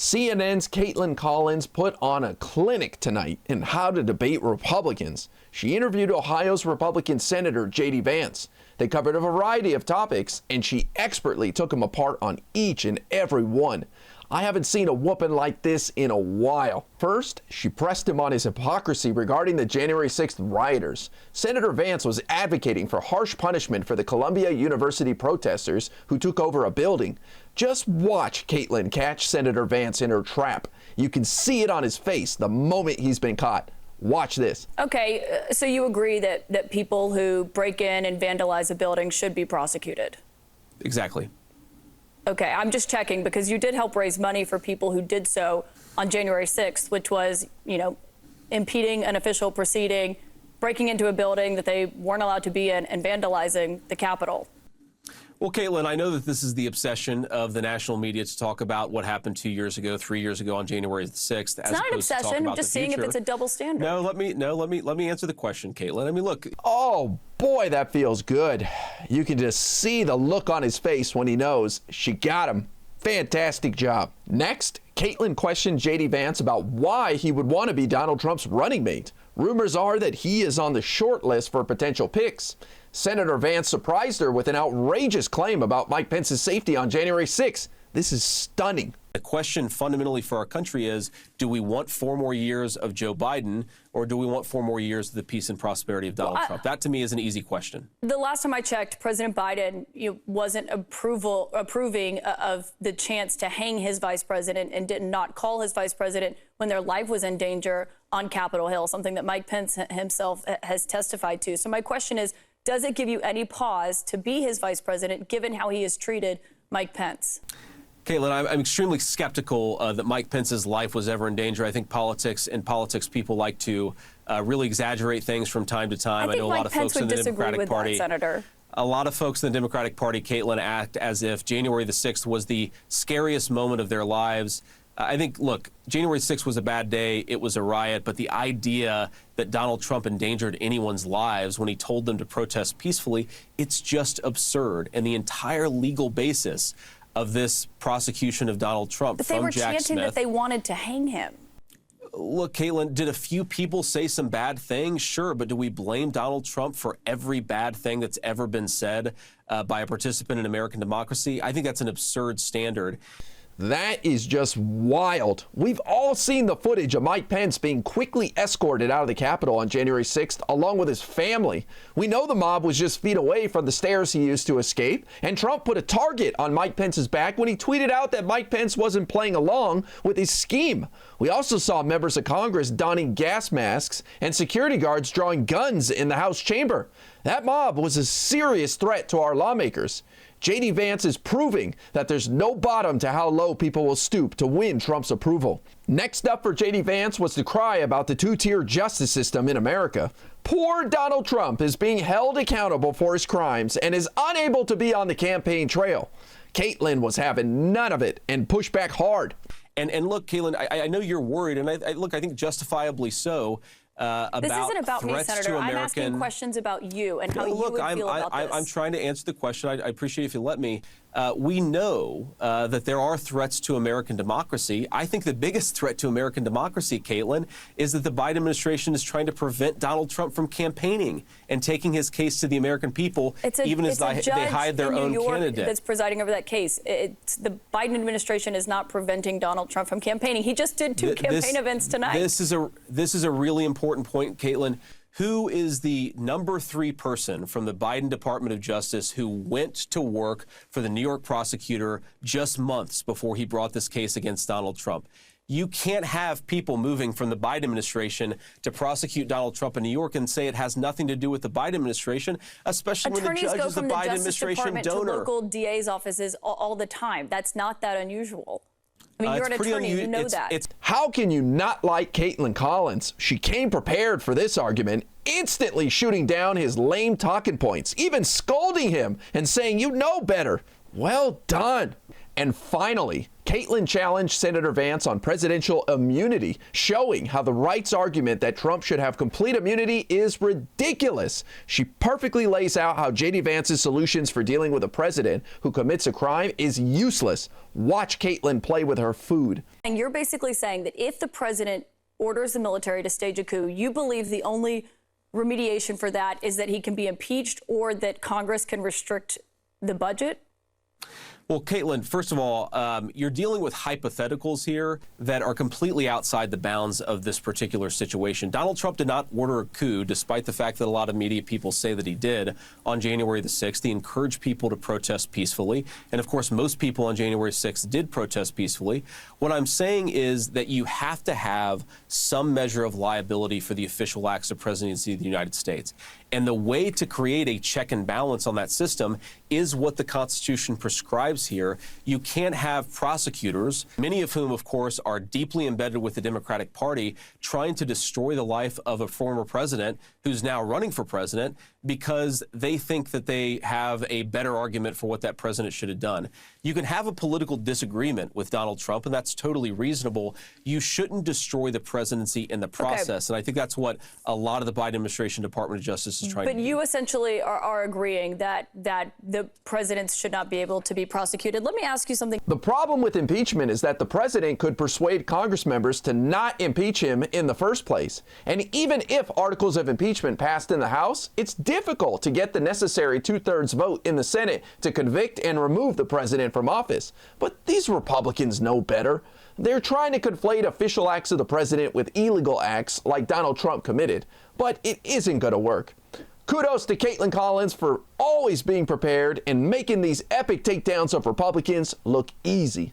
CNN's Caitlin Collins put on a clinic tonight in how to debate Republicans. She interviewed Ohio's Republican Senator J.D. Vance. They covered a variety of topics, and she expertly took them apart on each and every one. I haven't seen a whooping like this in a while. First, she pressed him on his hypocrisy regarding the January 6th rioters. Senator Vance was advocating for harsh punishment for the Columbia University protesters who took over a building. Just watch Caitlin catch Senator Vance in her trap. You can see it on his face the moment he's been caught. Watch this. Okay, so you agree that people who break in and vandalize a building should be prosecuted? Exactly. Okay, I'm just checking because you did help raise money for people who did so on January 6th, which was, impeding an official proceeding, breaking into a building that they weren't allowed to be in, and vandalizing the Capitol. Well, Caitlin, I know that this is the obsession of the national media to talk about what happened 2 years ago, 3 years ago on January the 6th. It's not an obsession. I'm just seeing if it's a double standard. No, let me answer the question, Caitlin. I mean, look. Oh, boy, that feels good. You can just see the look on his face when he knows she got him. Fantastic job. Next, Caitlin questioned J.D. Vance about why he would want to be Donald Trump's running mate. Rumors are that he is on the short list for potential picks. Senator Vance surprised her with an outrageous claim about Mike Pence's safety on January 6th. This is stunning. The question fundamentally for our country is, do we want 4 more years of Joe Biden, or do we want 4 more years of the peace and prosperity of Donald Trump? That, to me, is an easy question. The last time I checked, President Biden wasn't approving of the chance to hang his vice president and did not call his vice president when their life was in danger on Capitol Hill, something that Mike Pence himself has testified to. So my question is, does it give you any pause to be his vice president, given how he has treated Mike Pence? Caitlin, I'm extremely skeptical that Mike Pence's life was ever in danger. I think politics people like to really exaggerate things from time to time. I know a lot of folks in the Democratic Party, Senator. A lot of folks in the Democratic Party, Caitlin, act as if January the 6th was the scariest moment of their lives. I think, look, January 6th was a bad day. It was a riot. But the idea that Donald Trump endangered anyone's lives when he told them to protest peacefully, it's just absurd. And the entire legal basis of this prosecution of Donald Trump from Jack Smith. But they were chanting that they wanted to hang him. Look, Caitlin, did a few people say some bad things? Sure, but do we blame Donald Trump for every bad thing that's ever been said by a participant in American democracy? I think that's an absurd standard. That is just wild. We've all seen the footage of Mike Pence being quickly escorted out of the Capitol on January 6th, along with his family. We know the mob was just feet away from the stairs he used to escape, and Trump put a target on Mike Pence's back when he tweeted out that Mike Pence wasn't playing along with his scheme. We also saw members of Congress donning gas masks and security guards drawing guns in the House chamber. That mob was a serious threat to our lawmakers. J.D. Vance is proving that there's no bottom to how low people will stoop to win Trump's approval. Next up for J.D. Vance was to cry about the two-tier justice system in America. Poor Donald Trump is being held accountable for his crimes and is unable to be on the campaign trail. Caitlin was having none of it and pushed back hard. And look, Caitlin, I know you're worried, and I think justifiably so. This isn't about me, Senator. I'm asking questions about you and how you would feel about this. I'm trying to answer the question. I appreciate if you let me. We know that there are threats to American democracy. I think the biggest threat to American democracy, Caitlin, is that the Biden administration is trying to prevent Donald Trump from campaigning and taking his case to the American people, even as they hide their own candidate. That's presiding over that case. The Biden administration is not preventing Donald Trump from campaigning. He just did 2 campaign events tonight. This is a really important point, Caitlin. Who is the number 3 person from the Biden Department of Justice who went to work for the New York prosecutor just months before he brought this case against Donald Trump? You can't have people moving from the Biden administration to prosecute Donald Trump in New York and say it has nothing to do with the Biden administration, especially when the judge is the Biden administration donor. Attorneys go from the Justice Department to local DA's offices all the time. That's not that unusual. I mean, you're an attorney, you know that. How can you not like Caitlin Collins? She came prepared for this argument, instantly shooting down his lame talking points, even scolding him and saying, you know better. Well done. And finally, Caitlin challenged Senator Vance on presidential immunity, showing how the right's argument that Trump should have complete immunity is ridiculous. She perfectly lays out how J.D. Vance's solutions for dealing with a president who commits a crime is useless. Watch Caitlin play with her food. And you're basically saying that if the president orders the military to stage a coup, you believe the only remediation for that is that he can be impeached or that Congress can restrict the budget? Well, Caitlin, first of all, you're dealing with hypotheticals here that are completely outside the bounds of this particular situation. Donald Trump did not order a coup, despite the fact that a lot of media people say that he did on January the 6th. He encouraged people to protest peacefully. And of course, most people on January 6th did protest peacefully. What I'm saying is that you have to have some measure of liability for the official acts of presidency of the United States. And the way to create a check and balance on that system is what the Constitution prescribes here. You can't have prosecutors, many of whom, of course, are deeply embedded with the Democratic Party, trying to destroy the life of a former president who's now running for president because they think that they have a better argument for what that president should have done. You can have a political disagreement with Donald Trump, and that's totally reasonable. You shouldn't destroy the presidency in the process. Okay. And I think that's what a lot of the Biden administration Department of Justice is trying to do. But you essentially are agreeing that the presidents should not be able to be prosecuted. Let me ask you something. The problem with impeachment is that the president could persuade Congress members to not impeach him in the first place. And even if articles of impeachment passed in the House, it's difficult to get the necessary 2/3 vote in the Senate to convict and remove the president from office. But these Republicans know better. They're trying to conflate official acts of the president with illegal acts like Donald Trump committed. But it isn't going to work. Kudos to Caitlin Collins for always being prepared and making these epic takedowns of Republicans look easy.